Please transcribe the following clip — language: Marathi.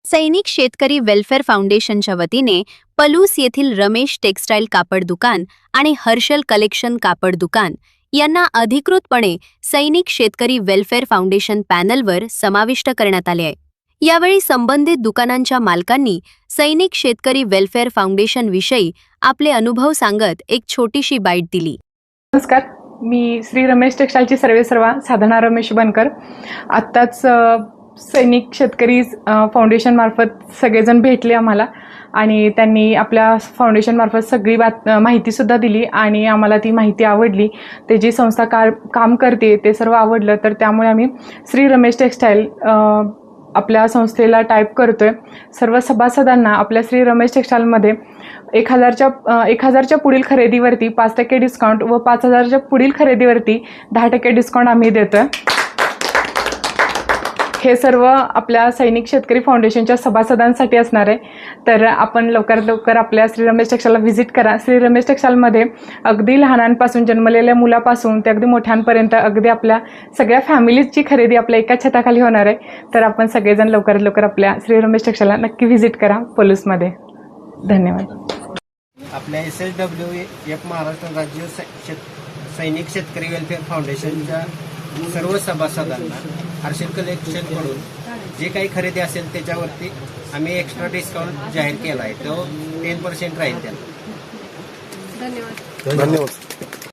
सैनिक शेतकरी वेलफेअर फाउंडेशनच्या वतीने पलूस येथील रमेश टेक्स्टाईल कापड दुकान आणि हर्षल कलेक्शन कापड दुकान यांना अधिकृतपणे सैनिक शेतकरी वेलफेअर फाउंडेशन पॅनलवर समाविष्ट करण्यात आले आहे। यावेळी संबंधित दुकानांच्या मालकांनी सैनिक शेतकरी वेलफेअर फाउंडेशन विषयी आपले अनुभव सांगत एक छोटीशी बाईट दिली। नमस्कार, मी श्री रमेश टेक्स्टाईलची सर्वेसर्वा साधना रमेश बनकर। आत्ताच सैनिक शेतकरी फाउंडेशन मार्फत सगळेजण भेटले आम्हाला आणि त्यांनी आपल्या फाउंडेशन मार्फत सगळी माहिती सुद्धा दिली आणि आम्हाला ती माहिती आवडली। ते जी संस्था काम करते ते सर्व आवडलं, तर त्यामुळे आम्ही श्री रमेश टेक्स्टाईल आपल्या संस्थेला टाईप करतोय। सर्व सभासदांना आपल्या श्री रमेश टेक्स्टाईलमध्ये 1000च्या पुढील खरेदीवरती 5% डिस्काउंट व 5000च्या पुढील खरेदीवरती 10% डिस्काउंट आम्ही देतोय। हे सर्व आपल्या सैनिक शेतकरी फाउंडेशनच्या सभासदांसाठी असणार आहे। तर आपण लवकरात लवकर आपल्या श्री रमेश टेक्स्टाईलला व्हिजिट करा। श्री रमेश टेक्स्टाईलमध्ये अगदी लहानांपासून जन्मलेल्या मुलापासून ते अगदी मोठ्यांपर्यंत अगदी आपल्या सगळ्या फॅमिलीची खरेदी आपल्या एका छताखाली होणार आहे। तर आपण सगळेजण लवकरात लवकर आपल्या श्री रमेश टेक्स्टाईलला नक्की व्हिजिट करा पलूसमध्ये। धन्यवाद। आपल्या SSWF महाराष्ट्र राज्य सैनिक शेतकरी वेलफेअर फाउंडेशनच्या सर्व सभासदांना हर्षल कलेक्शनकडून जे काही खरेदी असेल त्याच्यावरती आम्ही एक्स्ट्रा डिस्काउंट जाहीर केला आहे, तो 10% राहील त्याला। धन्यवाद।